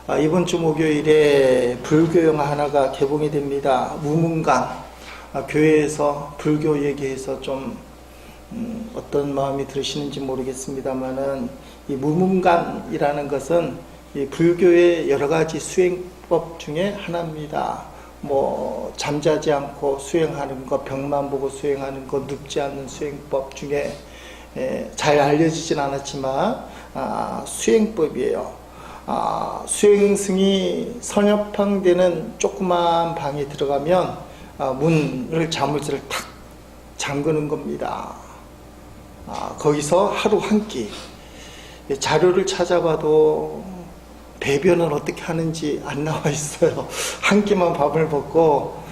이번 주 목요일에 불교 영화 하나가 개봉이 됩니다. 무문간. 교회에서 불교 얘기해서 좀 어떤 마음이 들으시는지 모르겠습니다만은 이 무문간이라는 것은 이 불교의 여러 가지 수행법 중에 하나입니다. 뭐 잠자지 않고 수행하는 것, 병만 보고 수행하는 것, 눕지 않는 수행법 중에 잘 알려지진 않았지만 수행법이에요. 수행승이 선협항되는 조그만 방에 들어가면 문을 자물쇠를 탁 잠그는 겁니다. 거기서 하루 한 끼. 자료를 찾아봐도 배변은 어떻게 하는지 안 나와 있어요. 한 끼만 밥을 먹고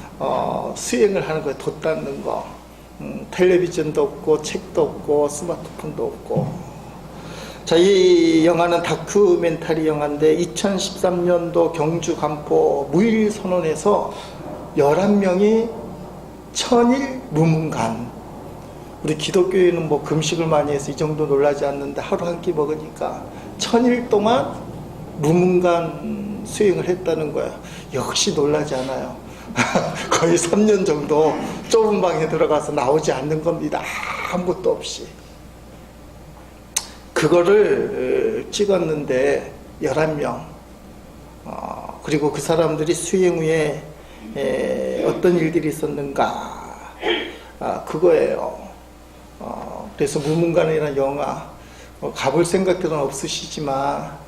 수행을 하는 거예요. 돛 닦는 거. 텔레비전도 없고 책도 없고 스마트폰도 없고. 자, 이 영화는 다큐멘터리 영화인데 2013년도 경주 간포 무일선언에서 11명이 천일 무문간. 우리 기독교인은 뭐 금식을 많이 해서 이 정도 놀라지 않는데 하루 한 끼 먹으니까 천일 동안 무문간 수행을 했다는 거야. 역시 놀라지 않아요. 거의 3년 정도 좁은 방에 들어가서 나오지 않는 겁니다. 아무것도 없이. 그거를 찍었는데 11명. 그리고 그 사람들이 수행 후에 어떤 일들이 있었는가. 그거예요. 그래서 무문간이라는 영화 가볼 생각들은 없으시지만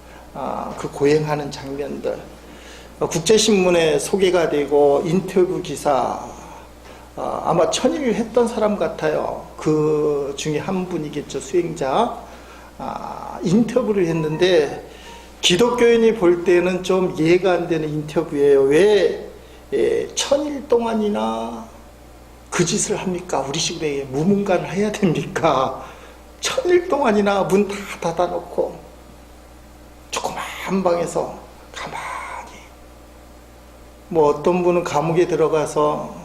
그 고행하는 장면들 국제신문에 소개가 되고 인터뷰 기사 아마 천일 했던 사람 같아요. 그 중에 한 분이겠죠. 수행자. 인터뷰를 했는데 기독교인이 볼 때는 좀 이해가 안 되는 인터뷰예요. 왜 천일 동안이나 그 짓을 합니까? 우리식으로 무문간을 해야 됩니까? 천일 동안이나 문 다 닫아놓고 조그만 방에서 가만히 뭐 어떤 분은 감옥에 들어가서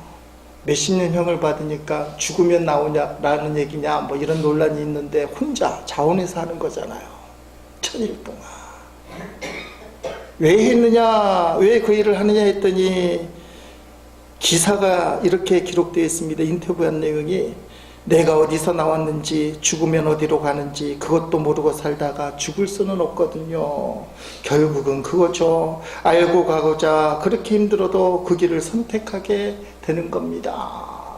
몇십 년 형을 받으니까 죽으면 나오냐라는 얘기냐 뭐 이런 논란이 있는데 혼자 자원해서 하는 거잖아요. 천일 동안 왜 했느냐, 왜 그 일을 하느냐 했더니 기사가 이렇게 기록되어 있습니다. 인터뷰한 내용이 내가 어디서 나왔는지 죽으면 어디로 가는지 그것도 모르고 살다가 죽을 수는 없거든요. 결국은 그거죠. 알고 가고자 그렇게 힘들어도 그 길을 선택하게 되는 겁니다.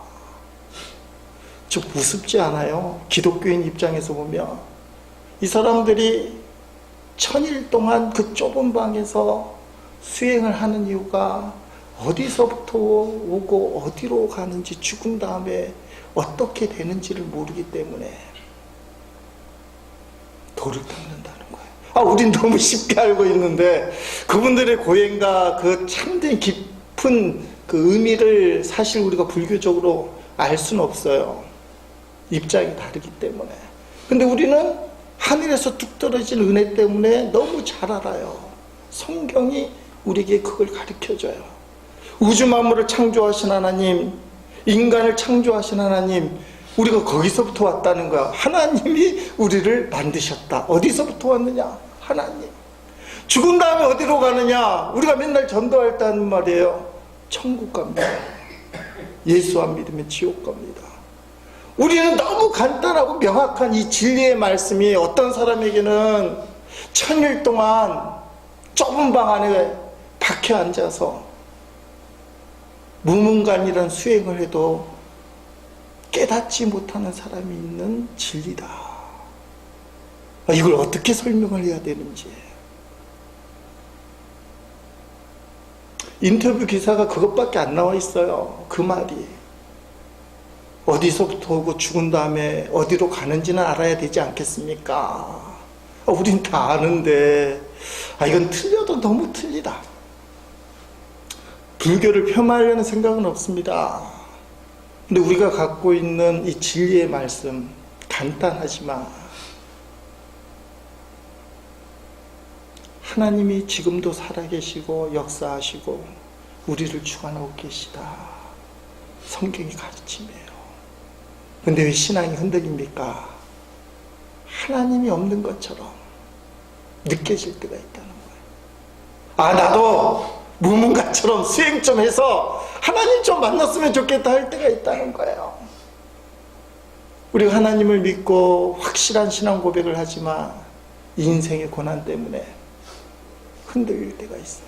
좀 우습지 않아요? 기독교인 입장에서 보면 이 사람들이 천일 동안 그 좁은 방에서 수행을 하는 이유가 어디서부터 오고 어디로 가는지 죽은 다음에 어떻게 되는지를 모르기 때문에 돌을 닦는다는 거예요. 우린 너무 쉽게 알고 있는데 그분들의 고행과 그 참된 깊은 그 의미를 사실 우리가 불교적으로 알 수는 없어요. 입장이 다르기 때문에. 근데 우리는 하늘에서 뚝 떨어진 은혜 때문에 너무 잘 알아요. 성경이 우리에게 그걸 가르쳐줘요. 우주 만물을 창조하신 하나님, 인간을 창조하신 하나님, 우리가 거기서부터 왔다는 거야. 하나님이 우리를 만드셨다. 어디서부터 왔느냐? 하나님. 죽은 다음에 어디로 가느냐? 우리가 맨날 전도할 때 하는 말이에요. 천국 갑니다. 예수 안 믿으면 지옥 갑니다. 우리는 너무 간단하고 명확한 이 진리의 말씀이 어떤 사람에게는 천일 동안 좁은 방 안에 박혀 앉아서 무문간이란 수행을 해도 깨닫지 못하는 사람이 있는 진리다. 이걸 어떻게 설명을 해야 되는지. 인터뷰 기사가 그것밖에 안 나와 있어요. 그 말이. 어디서부터 오고 죽은 다음에 어디로 가는지는 알아야 되지 않겠습니까? 우린 다 아는데 이건 틀려도 너무 틀리다. 불교를 폄하하려는 생각은 없습니다. 근데 우리가 갖고 있는 이 진리의 말씀 간단하지만 하나님이 지금도 살아계시고 역사하시고 우리를 주관하고 계시다. 성경이 가르침이에요. 근데 왜 신앙이 흔들립니까? 하나님이 없는 것처럼 느껴질 때가 있다는 나도 무문가처럼 수행 좀 해서 하나님 좀 만났으면 좋겠다 할 때가 있다는 거예요. 우리가 하나님을 믿고 확실한 신앙 고백을 하지만 인생의 고난 때문에 흔들릴 때가 있어요.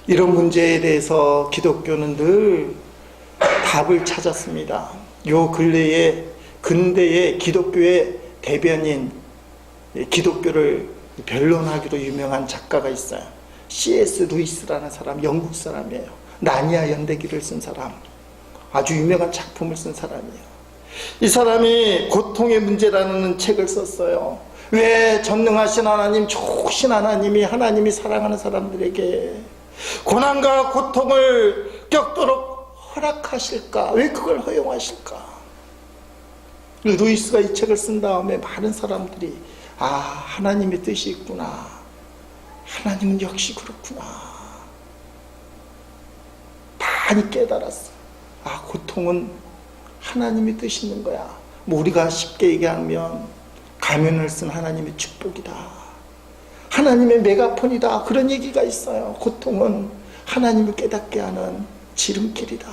이런 문제에 대해서 기독교는 늘 답을 찾았습니다. 요 근대의 기독교의 대변인, 기독교를 변론하기로 유명한 작가가 있어요. C.S. 루이스라는 사람, 영국 사람이에요. 나니아 연대기를 쓴 사람, 아주 유명한 작품을 쓴 사람이에요. 이 사람이 고통의 문제라는 책을 썼어요. 왜 전능하신 하나님, 좋으신 하나님이 사랑하는 사람들에게 고난과 고통을 겪도록 허락하실까? 왜 그걸 허용하실까? 루이스가 이 책을 쓴 다음에 많은 사람들이 하나님의 뜻이 있구나, 하나님은 역시 그렇구나, 많이 깨달았어. 고통은 하나님의 뜻이 있는 거야. 우리가 쉽게 얘기하면 가면을 쓴 하나님의 축복이다, 하나님의 메가폰이다, 그런 얘기가 있어요. 고통은 하나님을 깨닫게 하는 지름길이다.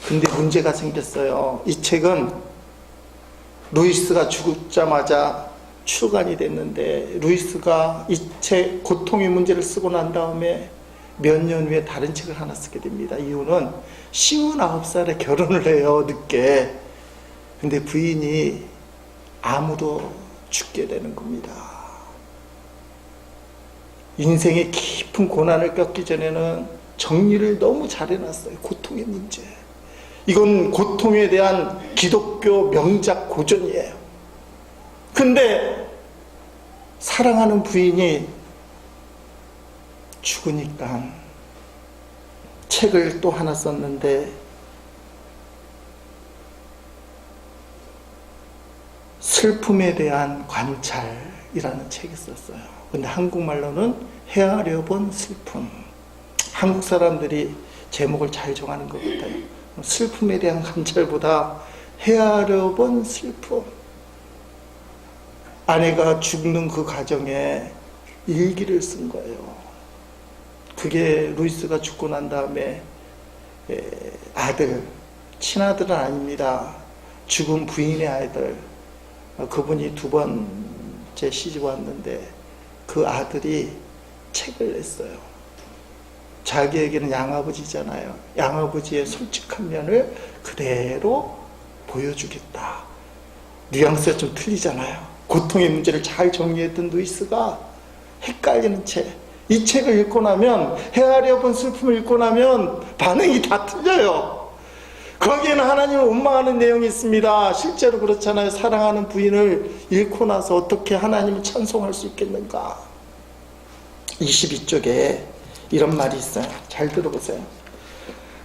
근데 문제가 생겼어요. 이 책은 루이스가 죽자마자 출간이 됐는데, 루이스가 이 책 고통의 문제를 쓰고 난 다음에 몇 년 후에 다른 책을 하나 쓰게 됩니다. 이유는 59살에 결혼을 해요, 늦게. 근데 부인이 암으로 죽게 되는 겁니다. 인생의 깊은 고난을 겪기 전에는 정리를 너무 잘 해놨어요. 고통의 문제. 이건 고통에 대한 기독교 명작 고전이에요. 근데 사랑하는 부인이 죽으니까 책을 또 하나 썼는데, 슬픔에 대한 관찰이라는 책이 썼어요. 근데 한국말로는 헤아려 본 슬픔. 한국 사람들이 제목을 잘 정하는 것 같아요. 슬픔에 대한 관찰보다 헤아려 본 슬픔. 아내가 죽는 그 과정에 일기를 쓴 거예요. 그게 루이스가 죽고 난 다음에 아들, 친아들은 아닙니다. 죽은 부인의 아들, 그분이 두 번째 시집 왔는데 그 아들이 책을 냈어요. 자기에게는 양아버지잖아요. 양아버지의 솔직한 면을 그대로 보여주겠다. 뉘앙스가 좀 틀리잖아요. 고통의 문제를 잘 정리했던 루이스가 헷갈리는 책. 이 책을 읽고 나면, 헤아려 본 슬픔을 읽고 나면 반응이 다 틀려요. 거기에는 하나님을 원망하는 내용이 있습니다. 실제로 그렇잖아요. 사랑하는 부인을 잃고 나서 어떻게 하나님을 찬송할 수 있겠는가. 22쪽에 이런 말이 있어요. 잘 들어보세요.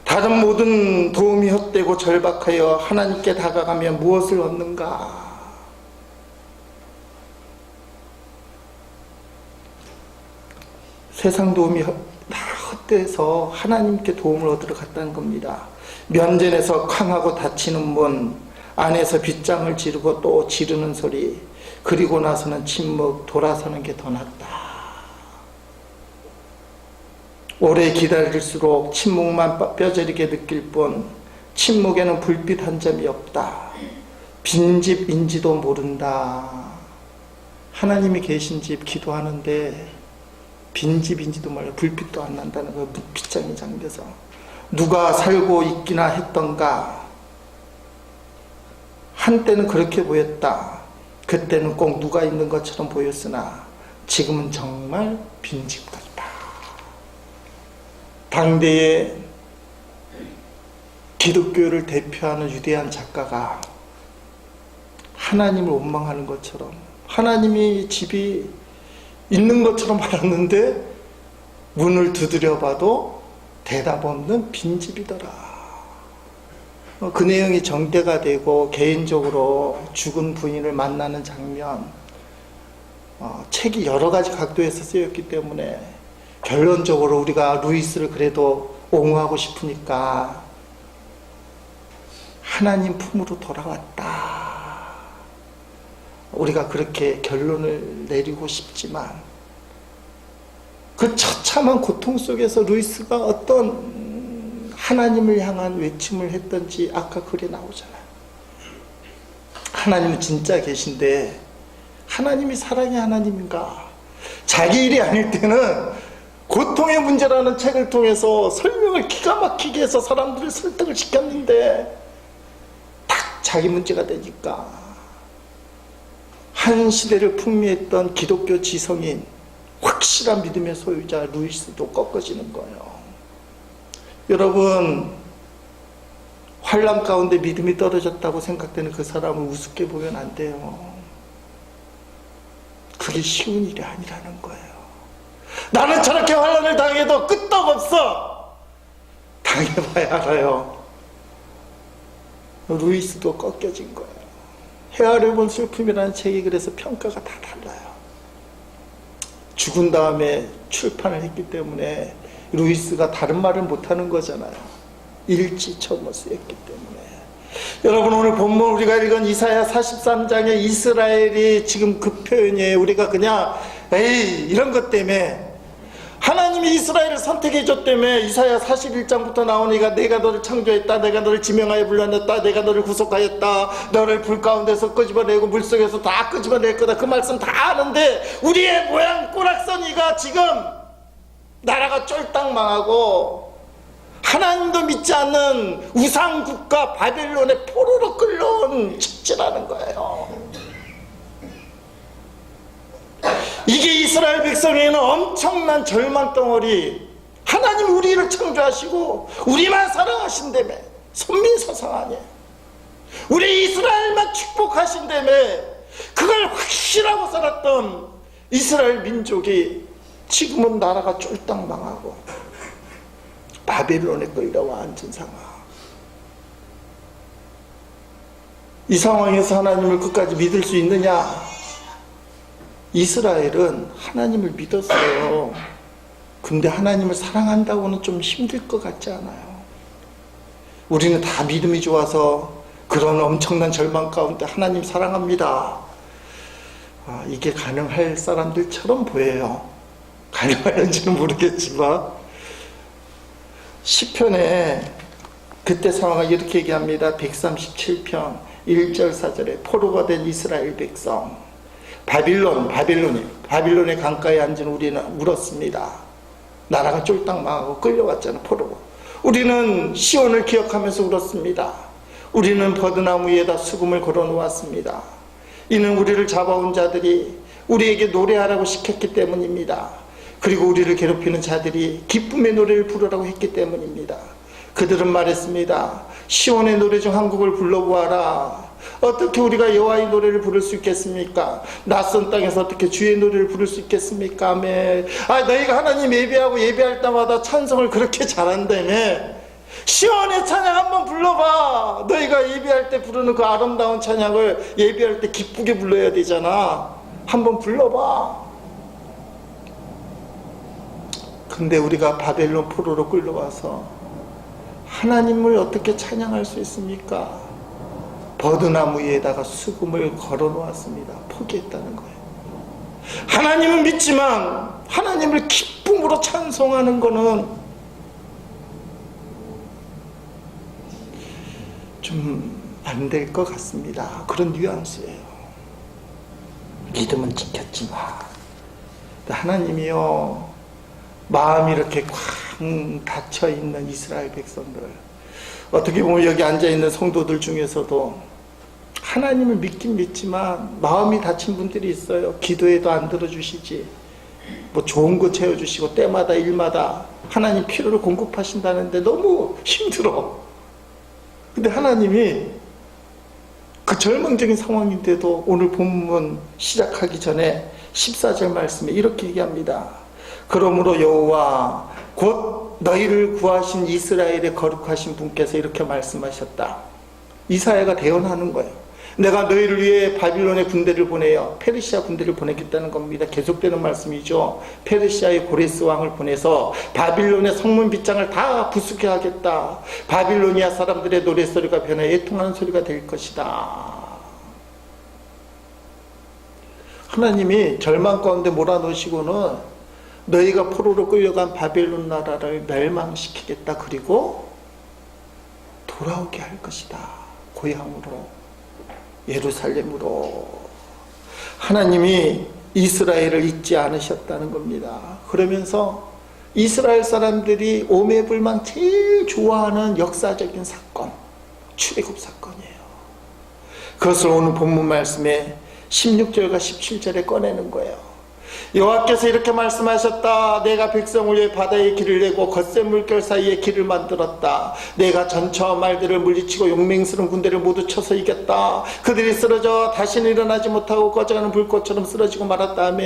다른 모든 도움이 헛되고 절박하여 하나님께 다가가면 무엇을 얻는가. 세상 도움이 다 헛되서 하나님께 도움을 얻으러 갔다는 겁니다. 면전에서 쾅하고 닫히는 문, 안에서 빗장을 지르고 또 지르는 소리, 그리고 나서는 침묵, 돌아서는 게 더 낫다. 오래 기다릴수록 침묵만 뼈저리게 느낄 뿐 침묵에는 불빛 한 점이 없다. 빈집인지도 모른다. 하나님이 계신 집 기도하는데 빈집인지도 몰라. 불빛도 안 난다는 거. 빗장이 잠겨서 누가 살고 있기나 했던가. 한때는 그렇게 보였다. 그때는 꼭 누가 있는 것처럼 보였으나 지금은 정말 빈집 같다. 당대의 기독교를 대표하는 위대한 작가가 하나님을 원망하는 것처럼, 하나님이 집이 있는 것처럼 알았는데 문을 두드려 봐도 대답 없는 빈집이더라. 그 내용이 정대가 되고 개인적으로 죽은 부인을 만나는 장면, 책이 여러 가지 각도에서 쓰였기 때문에 결론적으로 우리가 루이스를 그래도 옹호하고 싶으니까 하나님 품으로 돌아왔다. 우리가 그렇게 결론을 내리고 싶지만 그 처참한 고통 속에서 루이스가 어떤 하나님을 향한 외침을 했던지 아까 글에 나오잖아요. 하나님은 진짜 계신데 하나님이 사랑의 하나님인가? 자기 일이 아닐 때는 고통의 문제라는 책을 통해서 설명을 기가 막히게 해서 사람들을 설득을 시켰는데 딱 자기 문제가 되니까 한 시대를 풍미했던 기독교 지성인 확실한 믿음의 소유자 루이스도 꺾어지는 거예요. 여러분, 환난 가운데 믿음이 떨어졌다고 생각되는 그 사람을 우습게 보면 안 돼요. 그게 쉬운 일이 아니라는 거예요. 나는 저렇게 환난을 당해도 끄떡없어. 당해봐야 알아요. 루이스도 꺾여진 거예요. 헤아려 본 슬픔이라는 책이 그래서 평가가 다 달라요. 죽은 다음에 출판을 했기 때문에 루이스가 다른 말을 못하는 거잖아요. 일지처럼 쓰였기 때문에. 여러분, 오늘 본문 우리가 읽은 이사야 43장의 이스라엘이 지금 그 표현이에요. 우리가 그냥 에이 이런 것 때문에 하나님이 이스라엘을 선택해 줬다며 이사야 41장부터 나오니까 내가 너를 창조했다, 내가 너를 지명하여 불러냈다, 내가 너를 구속하였다, 너를 불 가운데서 끄집어내고 물속에서 다 끄집어낼 거다, 그 말씀 다 아는데 우리의 모양 꼬락서니가 지금 나라가 쫄딱 망하고 하나님도 믿지 않는 우상국가 바벨론의 포로로 끌려온 축제라는 거예요. 이게 이스라엘 백성에게는 엄청난 절망덩어리. 하나님 우리를 창조하시고 우리만 사랑하신다며 선민사상 아니에요. 우리 이스라엘만 축복하신다며 그걸 확실하고 살았던 이스라엘 민족이 지금은 나라가 쫄딱 망하고 바벨론에 끌려와 앉은 상황. 이 상황에서 하나님을 끝까지 믿을 수 있느냐? 이스라엘은 하나님을 믿었어요. 근데 하나님을 사랑한다고는 좀 힘들 것 같지 않아요? 우리는 다 믿음이 좋아서 그런 엄청난 절망 가운데 하나님 사랑합니다. 이게 가능할 사람들처럼 보여요. 가능할지는 모르겠지만 시편에 그때 상황을 이렇게 얘기합니다. 137편 1절 4절에 포로가 된 이스라엘 백성, 바빌론의 강가에 앉은 우리는 울었습니다. 나라가 쫄딱 망하고 끌려왔잖아, 포로로. 우리는 시온을 기억하면서 울었습니다. 우리는 버드나무 위에다 수금을 걸어 놓았습니다. 이는 우리를 잡아온 자들이 우리에게 노래하라고 시켰기 때문입니다. 그리고 우리를 괴롭히는 자들이 기쁨의 노래를 부르라고 했기 때문입니다. 그들은 말했습니다. 시온의 노래 중 한 곡을 불러보아라. 어떻게 우리가 여호와의 노래를 부를 수 있겠습니까? 낯선 땅에서 어떻게 주의 노래를 부를 수 있겠습니까? 아멘. 너희가 하나님 예배하고 예배할 때마다 찬송을 그렇게 잘한다며. 시온의 찬양 한번 불러봐. 너희가 예배할 때 부르는 그 아름다운 찬양을 예배할 때 기쁘게 불러야 되잖아. 한번 불러봐. 근데 우리가 바벨론 포로로 끌려와서 하나님을 어떻게 찬양할 수 있습니까? 버드나무 위에다가 수금을 걸어 놓았습니다. 포기했다는 거예요. 하나님은 믿지만 하나님을 기쁨으로 찬송하는 거는 좀 안 될 것 같습니다. 그런 뉘앙스예요. 믿음은 지켰지만 하나님이요, 마음이 이렇게 쾅 닫혀있는 이스라엘 백성들, 어떻게 보면 여기 앉아있는 성도들 중에서도 하나님을 믿긴 믿지만 마음이 닫힌 분들이 있어요. 기도해도 안 들어주시지, 뭐 좋은 거 채워주시고 때마다 일마다 하나님 필요를 공급하신다는데 너무 힘들어. 근데 하나님이 그 절망적인 상황인데도 오늘 본문 시작하기 전에 14절 말씀에 이렇게 얘기합니다. 그러므로 여호와 곧 너희를 구하신 이스라엘의 거룩하신 분께서 이렇게 말씀하셨다. 이사야가 대언하는 거예요. 내가 너희를 위해 바빌론의 군대를 보내요. 페르시아 군대를 보내겠다는 겁니다. 계속되는 말씀이죠. 페르시아의 고레스 왕을 보내서 바빌론의 성문 빗장을 다 부수게 하겠다. 바빌로니아 사람들의 노랫소리가 변해 애통하는 소리가 될 것이다. 하나님이 절망 가운데 몰아넣으시고는 너희가 포로로 끌려간 바벨론 나라를 멸망시키겠다. 그리고 돌아오게 할 것이다. 고향으로, 예루살렘으로. 하나님이 이스라엘을 잊지 않으셨다는 겁니다. 그러면서 이스라엘 사람들이 오매불망 제일 좋아하는 역사적인 사건, 출애굽 사건이에요. 그것을 오늘 본문 말씀에 16절과 17절에 꺼내는 거예요. 여호와께서 이렇게 말씀하셨다. 내가 백성을 위해 바다에 길을 내고 거센 물결 사이에 길을 만들었다. 내가 전차와 말들을 물리치고 용맹스러운 군대를 모두 쳐서 이겼다. 그들이 쓰러져 다시는 일어나지 못하고 꺼져가는 불꽃처럼 쓰러지고 말았다며.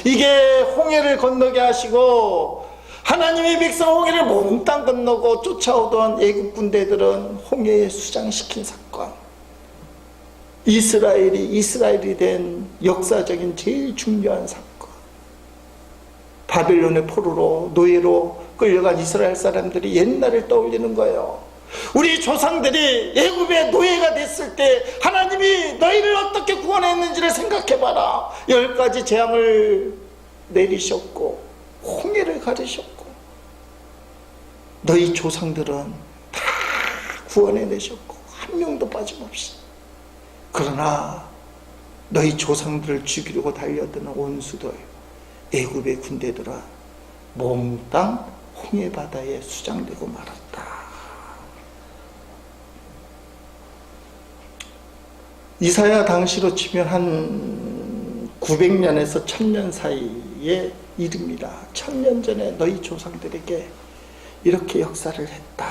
이게 홍해를 건너게 하시고, 하나님의 백성 홍해를 몽땅 건너고 쫓아오던 애국 군대들은 홍해에 수장시킨 사건, 이스라엘이 된 역사적인 제일 중요한 사건, 바벨론의 포로로, 노예로 끌려간 이스라엘 사람들이 옛날을 떠올리는 거예요. 우리 조상들이 애굽의 노예가 됐을 때 하나님이 너희를 어떻게 구원했는지를 생각해봐라. 10가지 재앙을 내리셨고 홍해를 가르셨고 너희 조상들은 다 구원해내셨고 한 명도 빠짐없이. 그러나 너희 조상들을 죽이려고 달려드는 원수들, 애굽의 군대들은 몽땅 홍해 바다에 수장되고 말았다. 이사야 당시로 치면 한 900년에서 1000년 사이에 이릅니다. 1000년 전에 너희 조상들에게 이렇게 역사를 했다.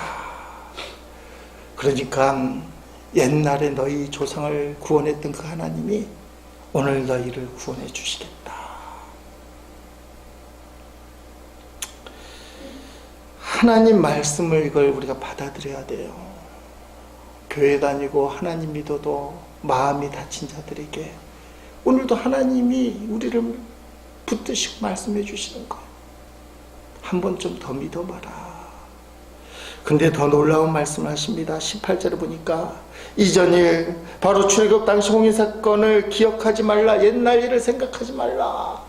그러니까 옛날에 너희 조상을 구원했던 그 하나님이 오늘 너희를 구원해 주시겠다. 하나님 말씀을 이걸 우리가 받아들여야 돼요. 교회 다니고 하나님 믿어도 마음이 다친 자들에게 오늘도 하나님이 우리를 붙드시고 말씀해 주시는 거, 한 번 좀 더 믿어봐라. 근데 더 놀라운 말씀을 하십니다. 18절에 보니까 이전 일, 바로 출애굽 당시 홍해 사건을 기억하지 말라. 옛날 일을 생각하지 말라.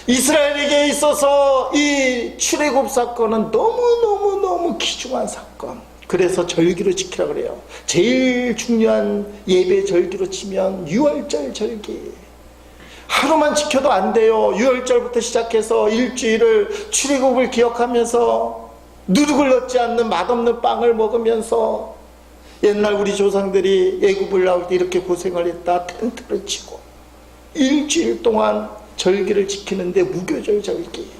이스라엘에게 있어서 이 출애굽 사건은 너무너무 귀중한 사건. 그래서 절기로 지키라 그래요. 제일 중요한 예배 절기로 치면 유월절 절기. 하루만 지켜도 안 돼요. 유월절부터 시작해서 일주일을 출애굽을 기억하면서 누룩을 넣지 않는 맛없는 빵을 먹으면서, 옛날 우리 조상들이 애굽을 나올 때 이렇게 고생을 했다. 텐트를 치고 일주일 동안 절기를 지키는데, 무교절 절기,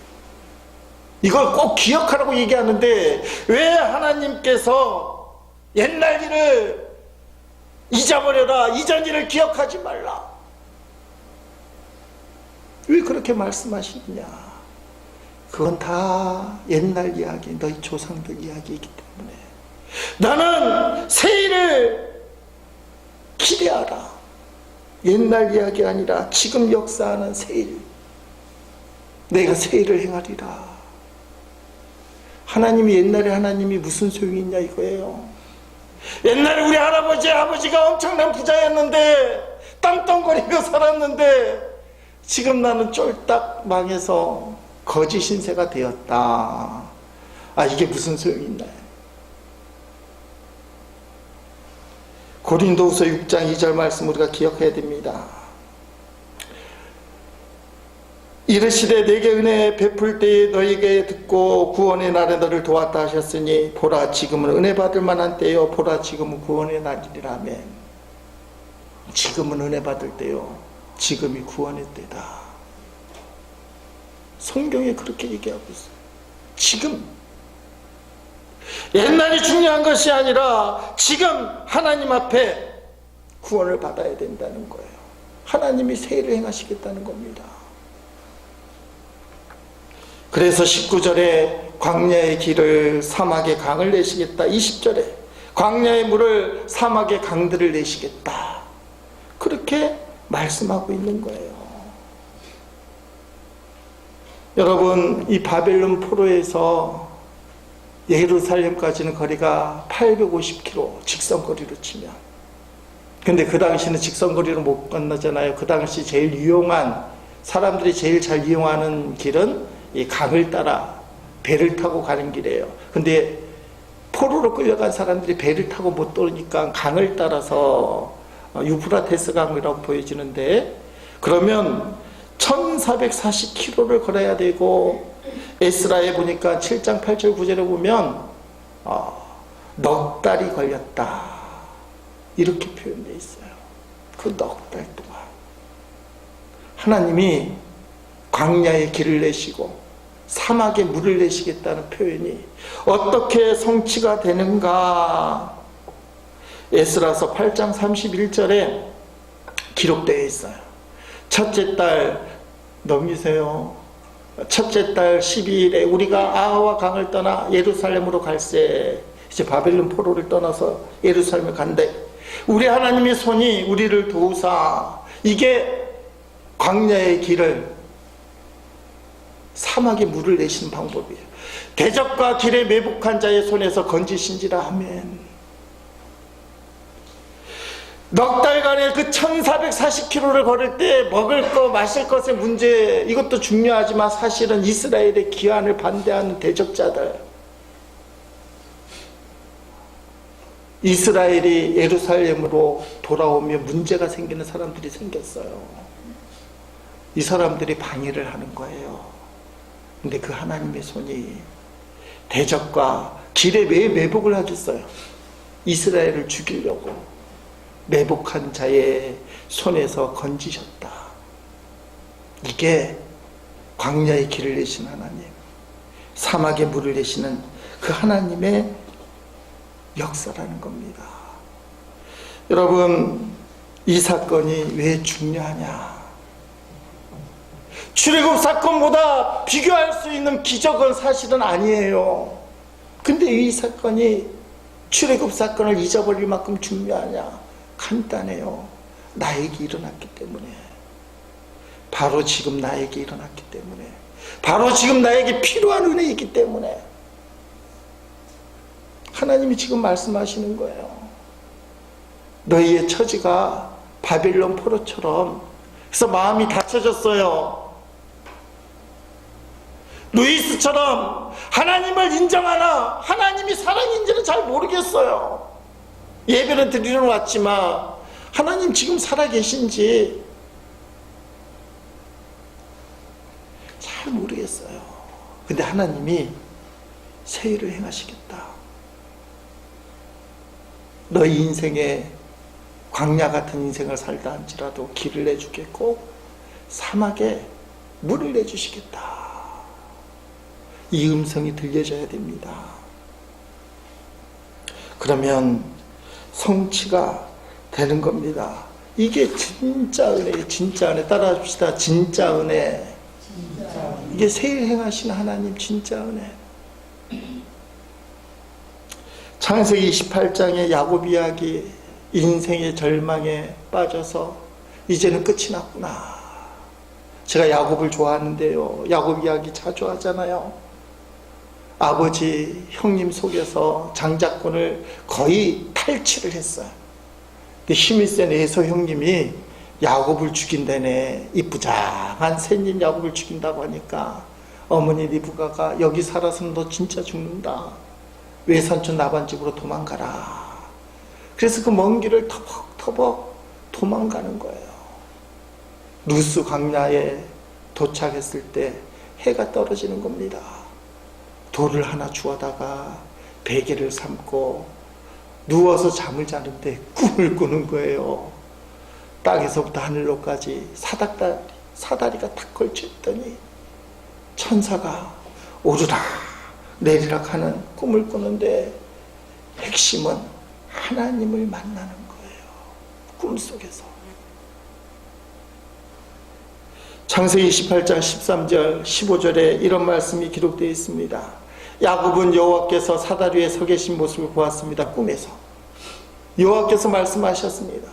이걸 꼭 기억하라고 얘기하는데 왜 하나님께서 옛날 일을 잊어버려라, 이전 일을 기억하지 말라, 왜 그렇게 말씀하시느냐? 그건 다 옛날 이야기, 너희 조상들 이야기이기 때문에 나는 새일을 기대하라. 옛날 이야기 아니라 지금 역사하는 새일, 내가 새일을 행하리라. 하나님이, 옛날에 하나님이 무슨 소용이 있냐 이거예요. 옛날에 우리 할아버지 아버지가 엄청난 부자였는데 땅덩거리고 살았는데 지금 나는 쫄딱 망해서 거짓 신세가 되었다. 아, 이게 무슨 소용이 있나요? 고린도후서 6장 2절 말씀 우리가 기억해야 됩니다. 이르시되 내게 은혜 베풀 때에 너희에게 듣고 구원의 날에 너를 도왔다 하셨으니 보라 지금은 은혜 받을 만한 때요, 보라 지금은 구원의 날이라며. 지금은 은혜 받을 때요, 지금이 구원의 때다. 성경에 그렇게 얘기하고 있어요. 지금. 옛날이 중요한 것이 아니라 지금 하나님 앞에 구원을 받아야 된다는 거예요. 하나님이 새해를 행하시겠다는 겁니다. 그래서 19절에 광야의 길을 사막의 강을 내시겠다. 20절에 광야의 물을 사막의 강들을 내시겠다. 그렇게 말씀하고 있는 거예요. 여러분, 이 바벨론 포로에서 예루살렘까지는 거리가 850km, 직선거리로 치면. 근데 그 당시는 직선거리로 못 건너잖아요. 그 당시 제일 유용한, 사람들이 제일 잘 이용하는 길은 이 강을 따라 배를 타고 가는 길이에요. 근데 포로로 끌려간 사람들이 배를 타고 못 돌으니까 강을 따라서 유프라테스 강이라고 보여지는데, 그러면 1440km를 걸어야 되고, 에스라에 보니까 7장 8절 9절에 보면 넉 달이 걸렸다 이렇게 표현되어 있어요. 그 넉 달 동안 하나님이 광야에 길을 내시고 사막에 물을 내시겠다는 표현이 어떻게 성취가 되는가, 에스라서 8장 31절에 기록되어 있어요. 첫째 달 넘기세요. 첫째 달 12일에 우리가 아하와 강을 떠나 예루살렘으로 갈새. 이제 바벨론 포로를 떠나서 예루살렘을 간대. 우리 하나님의 손이 우리를 도우사. 이게 광야의 길을, 사막에 물을 내시는 방법이에요. 대적과 길에 매복한 자의 손에서 건지신지라. 아멘. 넉 달간의 그 1440km를 걸을 때 먹을 것 마실 것의 문제, 이것도 중요하지만 사실은 이스라엘의 귀환을 반대하는 대적자들, 이스라엘이 예루살렘으로 돌아오면 문제가 생기는 사람들이 생겼어요. 이 사람들이 방해를 하는 거예요. 근데 그 하나님의 손이 대적과 길에 왜 매복을 하겠어요? 이스라엘을 죽이려고 매복한 자의 손에서 건지셨다. 이게 광야의 길을 내신 하나님, 사막에 물을 내시는 그 하나님의 역사라는 겁니다. 여러분, 이 사건이 왜 중요하냐? 출애굽 사건보다 비교할 수 있는 기적은 사실은 아니에요. 근데 이 사건이 출애굽 사건을 잊어버릴 만큼 중요하냐? 간단해요. 나에게 일어났기 때문에. 바로 지금 나에게 일어났기 때문에. 바로 지금 나에게 필요한 은혜이기 때문에. 하나님이 지금 말씀하시는 거예요. 너희의 처지가 바벨론 포로처럼, 그래서 마음이 닫혀졌어요. 루이스처럼 하나님을 인정하나 하나님이 사랑인지는 잘 모르겠어요. 예배를 드리러 왔지만 하나님 지금 살아계신지 잘 모르겠어요. 근데 하나님이 새 일을 행하시겠다. 너희 인생에 광야 같은 인생을 살다 할지라도 길을 내주겠고 사막에 물을 내주시겠다. 이 음성이 들려져야 됩니다. 그러면 성취가 되는 겁니다. 이게 진짜 은혜예요. 진짜 은혜. 따라합시다. 진짜 은혜. 이게 새일 행하신 하나님 진짜 은혜. 창세기 28장의 야곱 이야기, 인생의 절망에 빠져서 이제는 끝이 났구나. 제가 야곱을 좋아하는데요, 야곱 이야기 자주 하잖아요. 아버지, 형님 속에서 장자권을 거의 탈취를 했어요. 근데 힘이 센 에서 형님이 야곱을 죽인다네. 이쁘장한 셋님 야곱을 죽인다고 하니까 어머니 리브가가 여기 살아서는 너 진짜 죽는다. 외삼촌 라반 집으로 도망가라. 그래서 그 먼 길을 터벅터벅 도망가는 거예요. 루스 광야에 도착했을 때 해가 떨어지는 겁니다. 돌을 하나 주워다가 베개를 삼고 누워서 잠을 자는데 꿈을 꾸는 거예요. 땅에서부터 하늘로까지 사다리가 탁 걸쳐있더니 천사가 오르락 내리락 하는 꿈을 꾸는데 핵심은 하나님을 만나는 거예요. 꿈속에서. 창세기 28장 13절 15절에 이런 말씀이 기록되어 있습니다. 야곱은 여호와께서 사다리 위에 서 계신 모습을 보았습니다. 꿈에서 여호와께서 말씀하셨습니다.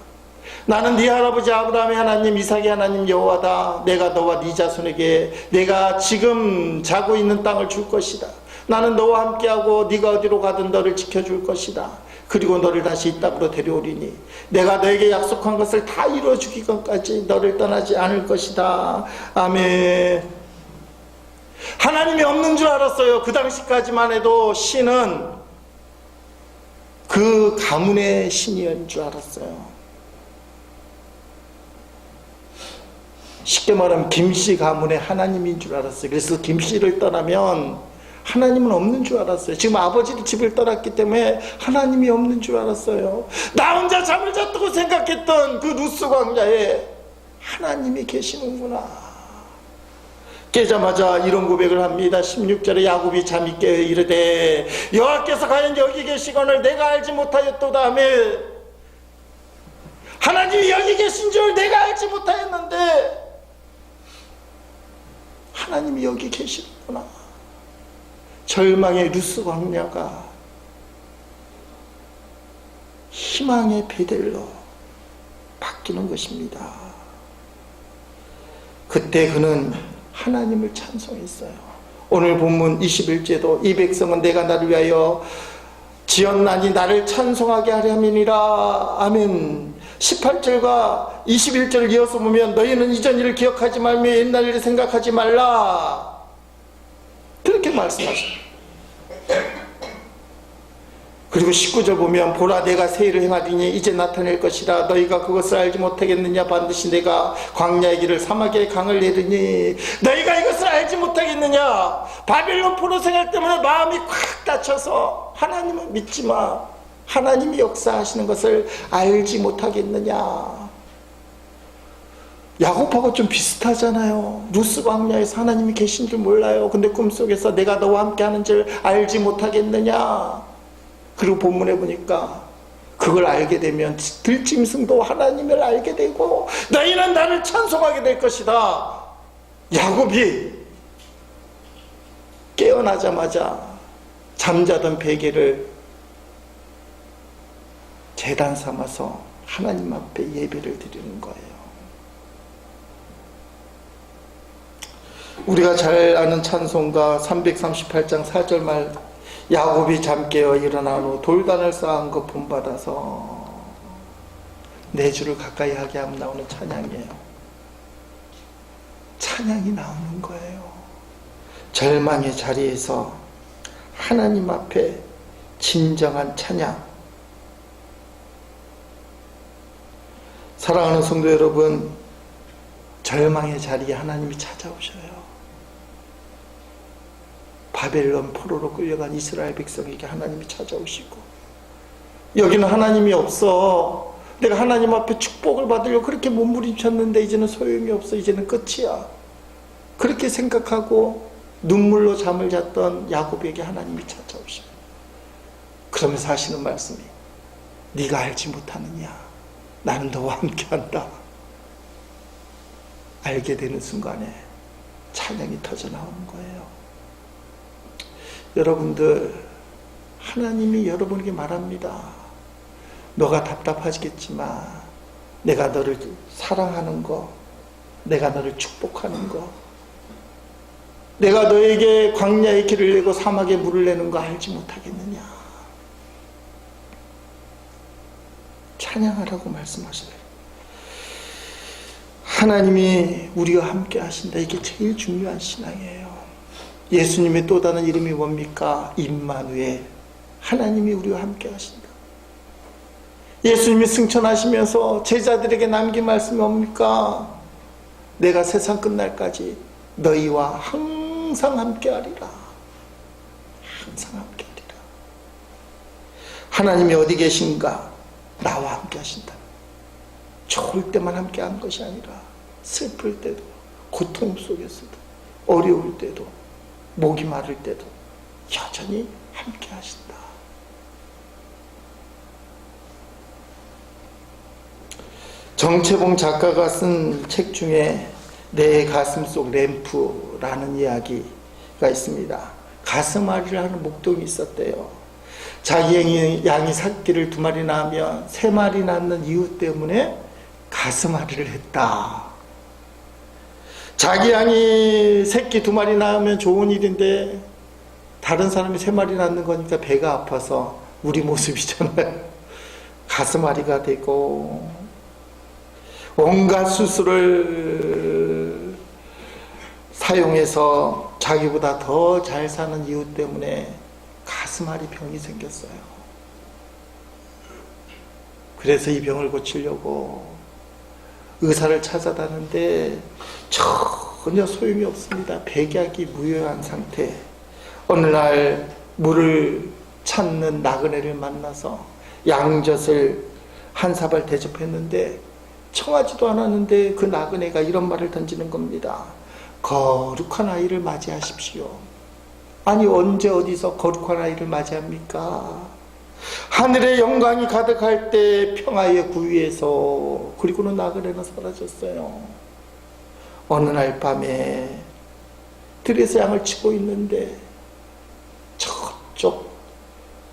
나는 네 할아버지 아브라함의 하나님, 이삭의 하나님 여호와다. 내가 너와 네 자손에게 내가 지금 자고 있는 땅을 줄 것이다. 나는 너와 함께하고 네가 어디로 가든 너를 지켜줄 것이다. 그리고 너를 다시 이 땅으로 데려오리니 내가 너에게 약속한 것을 다 이루어 주기까지 너를 떠나지 않을 것이다. 아멘. 하나님이 없는 줄 알았어요. 그 당시까지만 해도 신은 그 가문의 신이었는 줄 알았어요. 쉽게 말하면 김씨 가문의 하나님인 줄 알았어요. 그래서 김씨를 떠나면 하나님은 없는 줄 알았어요. 지금 아버지도 집을 떠났기 때문에 하나님이 없는 줄 알았어요. 나 혼자 잠을 잤다고 생각했던 그 루스 광야에 하나님이 계시는구나. 깨자마자 이런 고백을 합니다. 16절에 야곱이 잠이 깨어 이르되 여호와께서 과연 여기 계시거늘 내가 알지 못하였도다 하며, 하나님이 여기 계신 줄 내가 알지 못하였는데 하나님이 여기 계시는구나. 절망의 루스 광야가 희망의 베델로 바뀌는 것입니다. 그때 그는 하나님을 찬송했어요. 오늘 본문 21제도 이 백성은 내가 나를 위하여 지었나니 나를 찬송하게 하려 함이니라. 아멘. 18절과 21절을 이어서 보면 너희는 이전 일을 기억하지 말며 옛날 일을 생각하지 말라. 그렇게 말씀하십니다. 그리고 19절 보면 보라 내가 새 일을 행하리니 이제 나타낼 것이라. 너희가 그것을 알지 못하겠느냐. 반드시 내가 광야의 길을 사막의 강을 내리니. 너희가 이것을 알지 못하겠느냐. 바벨론 포로 생활 때문에 마음이 콱 닫혀서 하나님을 믿지 마. 하나님이 역사하시는 것을 알지 못하겠느냐. 야곱하고 좀 비슷하잖아요. 루스 광야에서 하나님이 계신 줄 몰라요. 근데 꿈속에서 내가 너와 함께 하는 줄 알지 못하겠느냐. 그리고 본문에 보니까 그걸 알게 되면 들짐승도 하나님을 알게 되고 너희는 나를 찬송하게 될 것이다. 야곱이 깨어나자마자 잠자던 베개를 제단 삼아서 하나님 앞에 예배를 드리는 거예요. 우리가 잘 아는 찬송가 338장 4절 말, 야곱이 잠 깨어 일어난 후 돌단을 쌓은 것 본받아서 내 주를 가까이 하게 하면 나오는 찬양이에요. 찬양이 나오는 거예요. 절망의 자리에서 하나님 앞에 진정한 찬양. 사랑하는 성도 여러분, 절망의 자리에 하나님이 찾아오셔요. 바벨론 포로로 끌려간 이스라엘 백성에게 하나님이 찾아오시고, 여기는 하나님이 없어. 내가 하나님 앞에 축복을 받으려고 그렇게 몸부림쳤는데 이제는 소용이 없어. 이제는 끝이야. 그렇게 생각하고 눈물로 잠을 잤던 야곱에게 하나님이 찾아오셔요. 그러면서 하시는 말씀이, 네가 알지 못하느냐. 나는 너와 함께한다. 알게 되는 순간에 찬양이 터져 나오는 거예요. 여러분들, 하나님이 여러분에게 말합니다. 너가 답답하시겠지만 내가 너를 사랑하는 거, 내가 너를 축복하는 거, 내가 너에게 광야의 길을 내고 사막에 물을 내는 거 알지 못하겠느냐. 찬양하라고 말씀하시네요. 하나님이 우리와 함께 하신다. 이게 제일 중요한 신앙이에요. 예수님의 또 다른 이름이 뭡니까? 임마누엘. 하나님이 우리와 함께 하신다. 예수님이 승천하시면서 제자들에게 남긴 말씀이 뭡니까? 내가 세상 끝날까지 너희와 항상 함께 하리라. 항상 함께 하리라. 하나님이 어디 계신가? 나와 함께 하신다. 좋을 때만 함께 한 것이 아니라 슬플 때도, 고통 속에서도, 어려울 때도, 목이 마를 때도 여전히 함께 하신다. 정채봉 작가가 쓴 책 중에 내 가슴 속 램프라는 이야기가 있습니다. 가슴앓이를 하는 목동이 있었대요. 자기 양이 새끼를 2마리 낳으면 3마리 낳는 이유 때문에 가슴앓이를 했다. 자기 양이 새끼 2마리 낳으면 좋은 일인데 다른 사람이 3마리 낳는 거니까 배가 아파서 우리 모습이잖아요. 가슴앓이가 되고 온갖 수술을 사용해서 자기보다 더 잘 사는 이유 때문에 가슴앓이 병이 생겼어요. 그래서 이 병을 고치려고 의사를 찾아다녔는데 전혀 소용이 없습니다. 백약이 무효한 상태. 어느 날 물을 찾는 나그네를 만나서 양젖을 한 사발 대접했는데 청하지도 않았는데 그 나그네가 이런 말을 던지는 겁니다. 거룩한 아이를 맞이하십시오. 아니 언제 어디서 거룩한 아이를 맞이합니까? 하늘의 영광이 가득할 때 평화의 구위에서. 그리고는 나그네는 사라졌어요. 어느 날 밤에 들에서 양을 치고 있는데 저쪽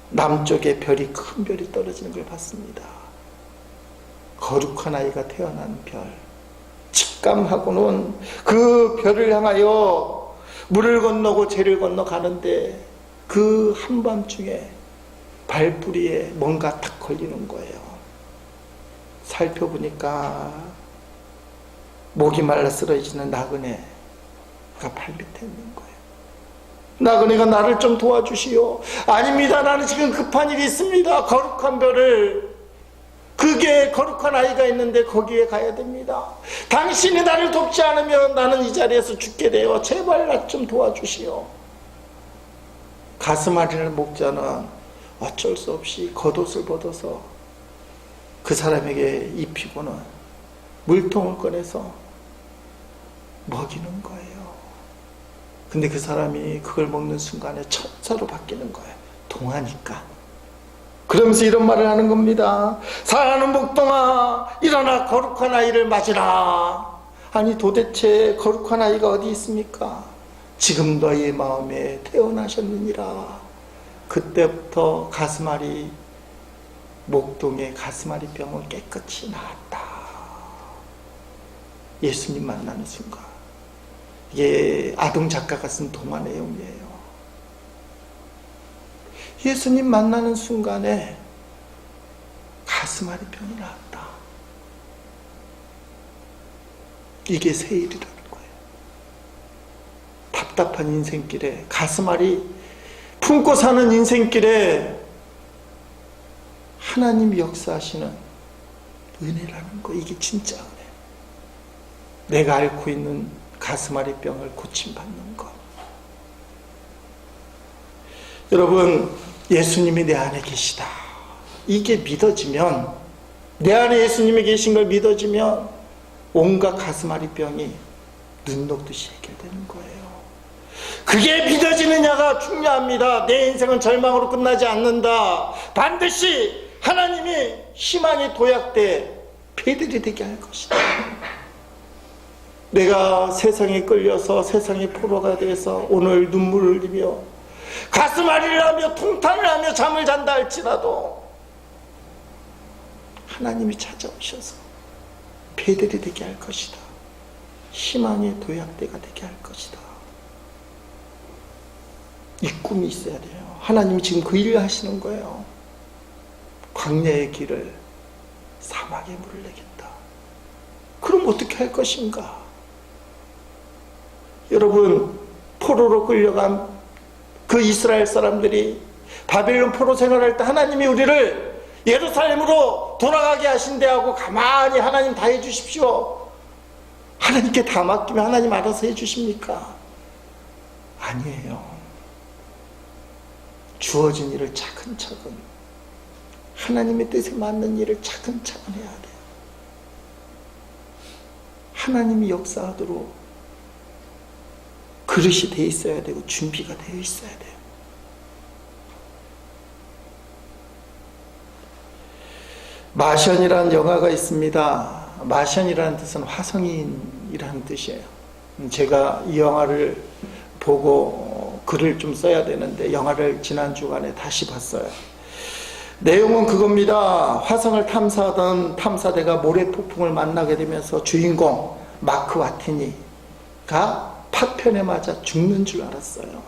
남쪽에 별이, 큰 별이 떨어지는 걸 봤습니다. 거룩한 아이가 태어난 별. 직감하고는 그 별을 향하여 물을 건너고 죄를 건너 가는데 그 한밤중에 발뿌리에 뭔가 탁 걸리는 거예요. 살펴보니까 목이 말라 쓰러지는 나그네가 발밑에 있는 거예요. 나그네가 나를 좀 도와주시오. 아닙니다. 나는 지금 급한 일이 있습니다. 거룩한 별을, 그게 거룩한 아이가 있는데 거기에 가야 됩니다. 당신이 나를 돕지 않으면 나는 이 자리에서 죽게 돼요. 제발 나 좀 도와주시오. 가슴 앓이는 목자는 어쩔 수 없이 겉옷을 벗어서 그 사람에게 입히고는 물통을 꺼내서 먹이는 거예요. 근데 그 사람이 그걸 먹는 순간에 천사로 바뀌는 거예요. 동하니까. 그러면서 이런 말을 하는 겁니다. 사랑하는 목동아, 일어나 거룩한 아이를 맞으라. 아니 도대체 거룩한 아이가 어디 있습니까? 지금 너희 마음에 태어나셨느니라. 그때부터 가슴앓이, 목동의 가슴앓이 병은 깨끗이 나았다. 예수님 만나는 순간. 이게 아동 작가가 쓴 동화 내용이에요. 예수님 만나는 순간에 가슴앓이 병이 나았다. 이게 세일이라는 거예요. 답답한 인생길에, 가슴앓이 품고 사는 인생길에 하나님이 역사하시는 은혜라는 거, 이게 진짜 은혜. 내가 앓고 있는 가슴앓이 병을 고침받는 것. 여러분, 예수님이 내 안에 계시다. 이게 믿어지면, 내 안에 예수님이 계신 걸 믿어지면 온갖 가슴앓이 병이 눈 녹듯이 해결되는 거예요. 그게 믿어지느냐가 중요합니다. 내 인생은 절망으로 끝나지 않는다. 반드시 하나님이 희망이 도약돼 배들이 되게 할 것이다. 내가 세상에 끌려서 세상의 포로가 돼서 오늘 눈물을 흘리며 가슴앓이를 하며 통탄을 하며 잠을 잔다 할지라도 하나님이 찾아오셔서 배들이 되게 할 것이다. 희망의 도약대가 되게 할 것이다. 이 꿈이 있어야 돼요. 하나님이 지금 그 일을 하시는 거예요. 광야의 길을 사막에 물을 내겠다. 그럼 어떻게 할 것인가? 여러분, 포로로 끌려간 그 이스라엘 사람들이 바벨론 포로 생활할 때 하나님이 우리를 예루살렘으로 돌아가게 하신대 하고 가만히 하나님 다 해주십시오. 하나님께 다 맡기면 하나님 알아서 해주십니까? 아니에요. 주어진 일을 차근차근, 하나님의 뜻에 맞는 일을 차근차근 해야 돼요. 하나님이 역사하도록 그릇이 돼 있어야 되고 준비가 되어 있어야 돼요. 마션이라는 영화가 있습니다. 마션이라는 뜻은 화성인이라는 뜻이에요. 제가 이 영화를 보고 글을 좀 써야 되는데 영화를 지난 주간에 다시 봤어요. 내용은 그겁니다. 화성을 탐사하던 탐사대가 모래폭풍을 만나게 되면서 주인공 마크 와티니가 파편에 맞아 죽는 줄 알았어요.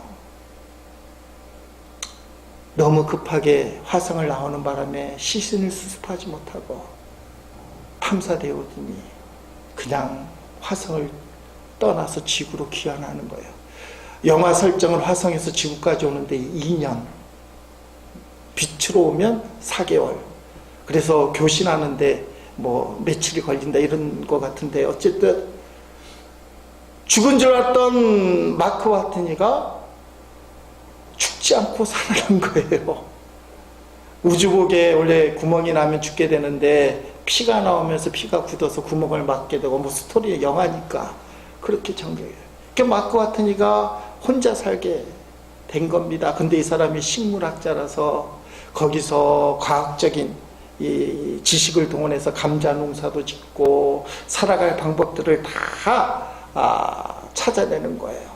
너무 급하게 화성을 나오는 바람에 시신을 수습하지 못하고 탐사대에 오더니 그냥 화성을 떠나서 지구로 귀환하는 거예요. 영하 설정은 화성에서 지구까지 오는데 2년, 빛으로 오면 4개월. 그래서 교신하는데 뭐 며칠이 걸린다 이런 것 같은데, 어쨌든 죽은 줄 알았던 마크 와트니가 죽지 않고 살아난 거예요. 우주복에 원래 구멍이 나면 죽게 되는데 피가 나오면서 피가 굳어서 구멍을 막게 되고, 뭐 스토리 영화니까 그렇게 전개해요. 그러니까 마크 와트니가 혼자 살게 된 겁니다. 근데 이 사람이 식물학자라서 거기서 과학적인 이 지식을 동원해서 감자 농사도 짓고 살아갈 방법들을 다 찾아내는 거예요.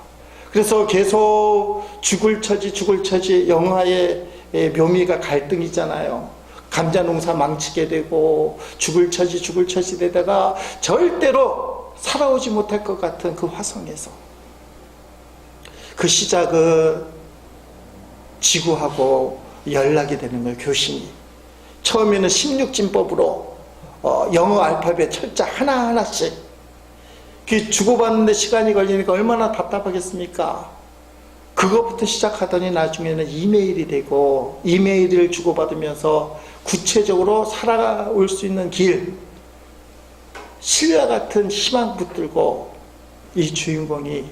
그래서 계속 죽을 처지 영화의 묘미가 갈등이잖아요. 감자 농사 망치게 되고 죽을 처지 되다가 절대로 살아오지 못할 것 같은 그 화성에서 그 시작은 지구하고 연락이 되는 거예요. 교신이 처음에는 16진법으로 영어 알파벳 철자 하나하나씩 주고받는데 시간이 걸리니까 얼마나 답답하겠습니까? 그것부터 시작하더니 나중에는 이메일이 되고, 이메일을 주고받으면서 구체적으로 살아올 수 있는 길, 신라 같은 희망 붙들고 이 주인공이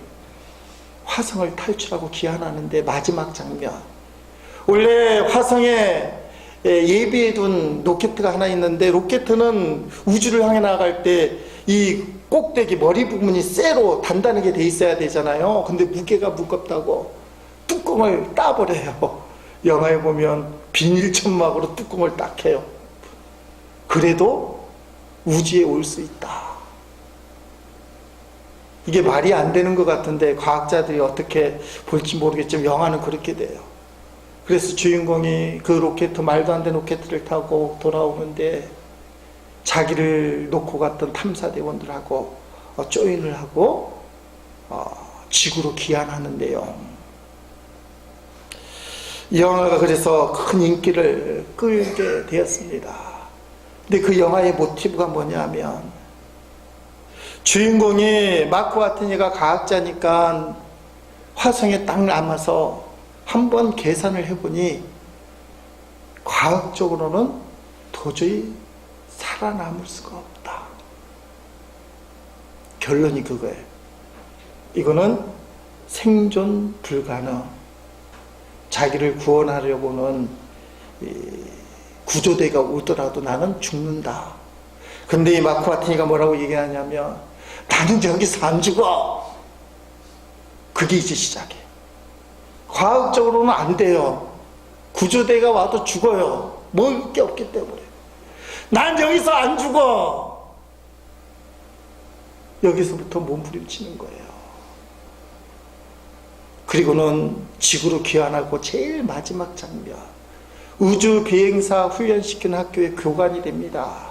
화성을 탈출하고 귀환하는데 마지막 장면, 원래 화성에 예비해둔 로켓가 하나 있는데, 로켓은 우주를 향해 나갈 때 이 꼭대기 머리 부분이 쇠로 단단하게 돼 있어야 되잖아요. 근데 무게가 무겁다고 뚜껑을 따버려요. 영화에 보면 비닐 천막으로 뚜껑을 딱 해요. 그래도 우주에 올 수 있다. 이게 말이 안 되는 것 같은데 과학자들이 어떻게 볼지 모르겠지만 영화는 그렇게 돼요. 그래서 주인공이 그 로켓, 말도 안 되는 로켓을 타고 돌아오는데 자기를 놓고 갔던 탐사대원들하고 조인을 하고 지구로 귀환하는데요. 이 영화가 그래서 큰 인기를 끌게 되었습니다. 근데 그 영화의 모티브가 뭐냐면, 주인공이 마크 와트니가 과학자니까 화성에 딱 남아서 한번 계산을 해보니 과학적으로는 도저히 살아남을 수가 없다. 결론이 그거예요. 이거는 생존 불가능. 자기를 구원하려고는 구조대가 오더라도 나는 죽는다. 근데 이 마크 와트니가 뭐라고 얘기하냐면, 나는 여기서 안 죽어. 그게 이제 시작해. 과학적으로는 안 돼요. 구조대가 와도 죽어요. 먹을 게 없기 때문에. 난 여기서 안 죽어. 여기서부터 몸부림치는 거예요. 그리고는 지구로 귀환하고 제일 마지막 장면, 우주 비행사 훈련시키는 학교의 교관이 됩니다.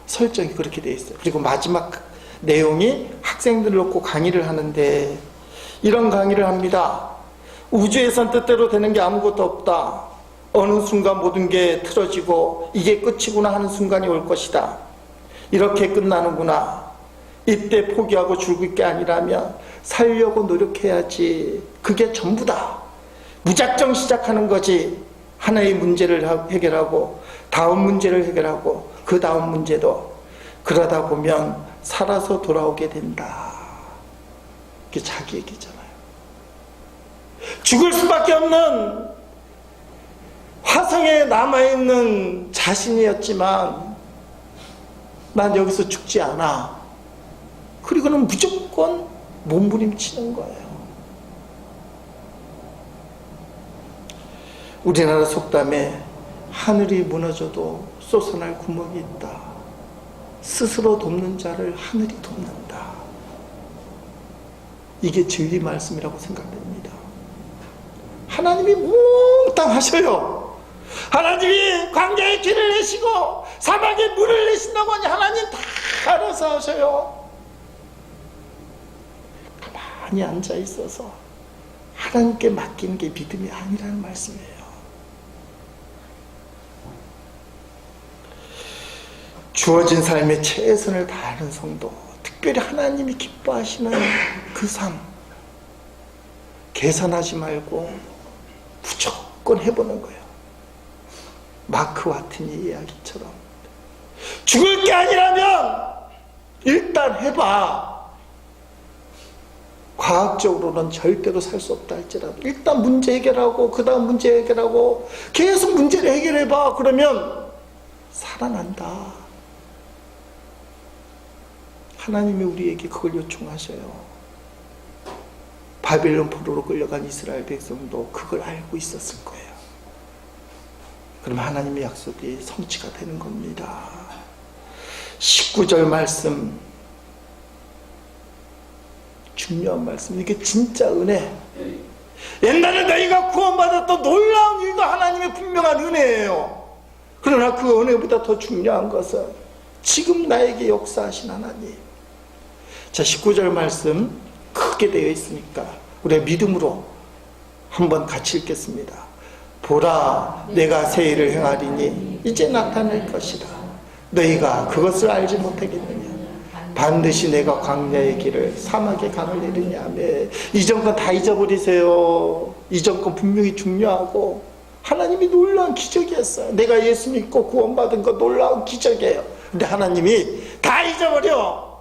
설정이 그렇게 돼 있어요. 그리고 마지막 내용이 학생들을 놓고 강의를 하는데 이런 강의를 합니다. 우주에선 뜻대로 되는 게 아무것도 없다. 어느 순간 모든 게 틀어지고 이게 끝이구나 하는 순간이 올 것이다. 이렇게 끝나는구나. 이때 포기하고 죽을 게 아니라면 살려고 노력해야지. 그게 전부다. 무작정 시작하는 거지. 하나의 문제를 해결하고 다음 문제를 해결하고 그 다음 문제도, 그러다 보면 살아서 돌아오게 된다. 그게 자기 얘기잖아요. 죽을 수밖에 없는 화성에 남아있는 자신이었지만 난 여기서 죽지 않아. 그리고는 무조건 몸부림치는 거예요. 우리나라 속담에 하늘이 무너져도 솟아날 구멍이 있다. 스스로 돕는 자를 하늘이 돕는다. 이게 진리 말씀이라고 생각됩니다. 하나님이 몽땅 하셔요. 하나님이 광야에 길을 내시고 사막에 물을 내신다고 하니 하나님 다 알아서 하셔요. 가만히 앉아 있어서 하나님께 맡기는 게 믿음이 아니라는 말씀이에요. 주어진 삶에 최선을 다하는 성도, 특별히 하나님이 기뻐하시는 그 삶, 계산하지 말고 무조건 해보는 거예요. 마크 와트니 이야기처럼 죽을 게 아니라면 일단 해봐. 과학적으로는 절대로 살 수 없다 할지라도 일단 문제 해결하고 그 다음 문제 해결하고 계속 문제를 해결해봐. 그러면 살아난다. 하나님이 우리에게 그걸 요청하셔요. 바벨론 포로로 끌려간 이스라엘 백성도 그걸 알고 있었을 거예요. 그럼 하나님의 약속이 성취가 되는 겁니다. 19절 말씀, 중요한 말씀. 이게 진짜 은혜. 옛날에 너희가 구원받았던 놀라운 일도 하나님의 분명한 은혜예요. 그러나 그 은혜보다 더 중요한 것은 지금 나에게 역사하신 하나님. 자, 19절 말씀 크게 되어 있으니까 우리가 믿음으로 한번 같이 읽겠습니다. 보라, 내가 새 일을 행하리니 이제 나타날 것이다. 너희가 그것을 알지 못하겠느냐. 반드시 내가 광야의 길을 사막의 강을 내리냐. 이전 건 다 잊어버리세요. 이전 건 분명히 중요하고 하나님이 놀라운 기적이었어요. 내가 예수 믿고 구원받은 거 놀라운 기적이에요. 근데 하나님이 다 잊어버려.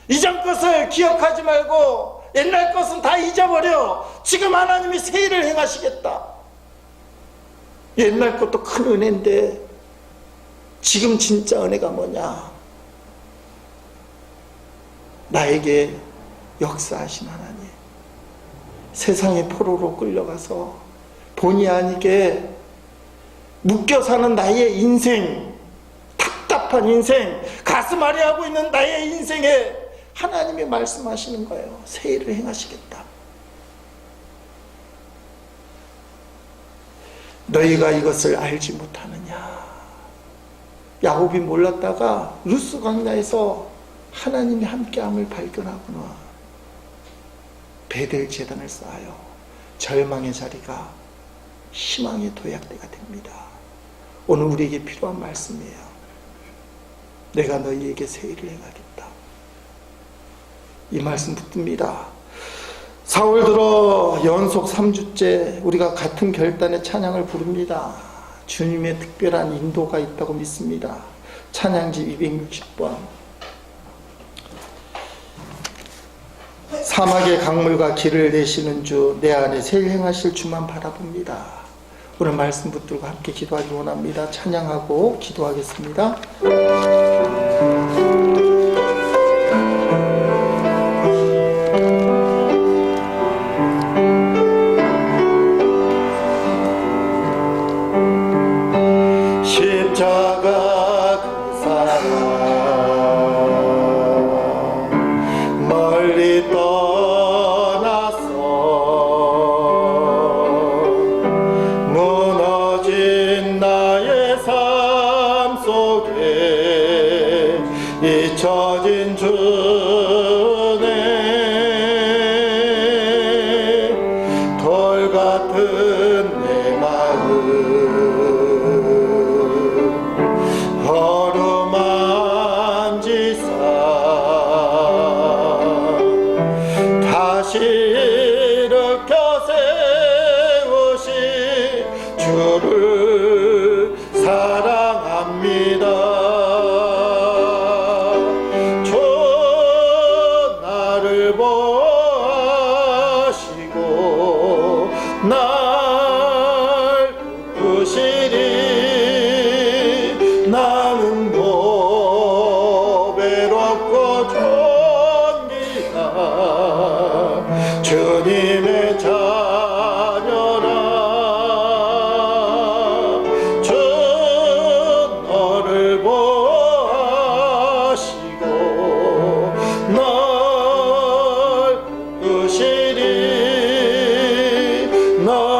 이전 것을 기억하지 말고 옛날 것은 다 잊어버려. 지금 하나님이 새 일을 행하시겠다. 옛날 것도 큰 은혜인데 지금 진짜 은혜가 뭐냐? 나에게 역사하신 하나님. 세상의 포로로 끌려가서 본의 아니게 묶여 사는 나의 인생, 답답한 인생, 가슴 아래하고 있는 나의 인생에 하나님이 말씀하시는 거예요. 새 일을 행하시겠다. 너희가 이것을 알지 못하느냐. 야곱이 몰랐다가 루스 광야에서 하나님이 함께함을 발견하구나. 베델 제단을 쌓아요. 절망의 자리가 희망의 도약대가 됩니다. 오늘 우리에게 필요한 말씀이에요. 내가 너희에게 새 일을 행하겠다. 이 말씀 붙듭니다. 4월 들어 연속 3주째 우리가 같은 결단의 찬양을 부릅니다. 주님의 특별한 인도가 있다고 믿습니다. 찬양집 260번. 사막의 강물과 길을 내시는 주, 내 안에 새 일 행하실 주만 바라봅니다. 오늘 말씀 붙들고 함께 기도하기 원합니다. 찬양하고 기도하겠습니다. 십자가 그 사랑 멀리 떠나서 무너진 나의 삶 속에 잊혀진 주네 돌 같은 내 마음 어루만지사 다시 일으켜 세우신 주를 사랑합니다. 주 나를 보아시고 날 부으시리. 나는 더 외롭고 존귀한 주님의 자녀라. 주 너를 보아시고 널 부으시리. 너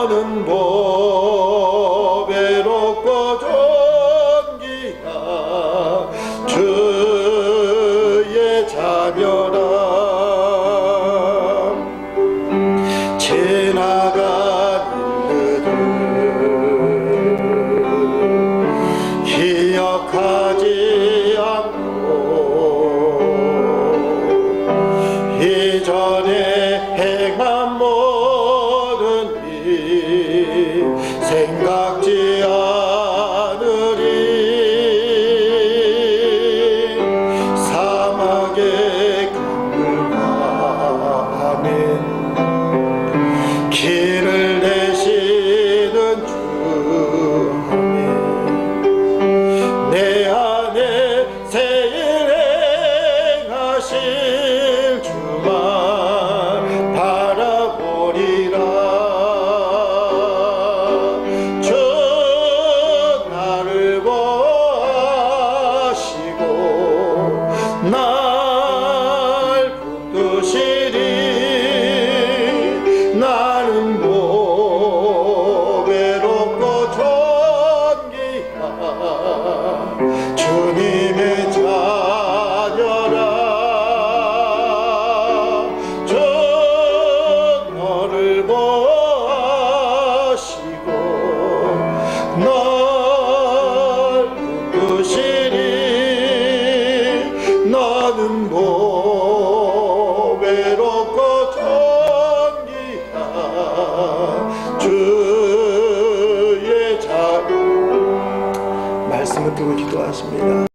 생각지 않으리 사막의 강물과 아멘 길을 내시는 주 아멘 내 안에 새일 행하실 주만 바라보리라 주 나를 보시고 날 붙드시리 나는 뭐 외롭고 존귀한 주님의 자녀라 주 너를 보시고 널 붙드시리 나는 뭐 외롭고 존귀한 주의 자녀 말씀을 두고 기도하십니다.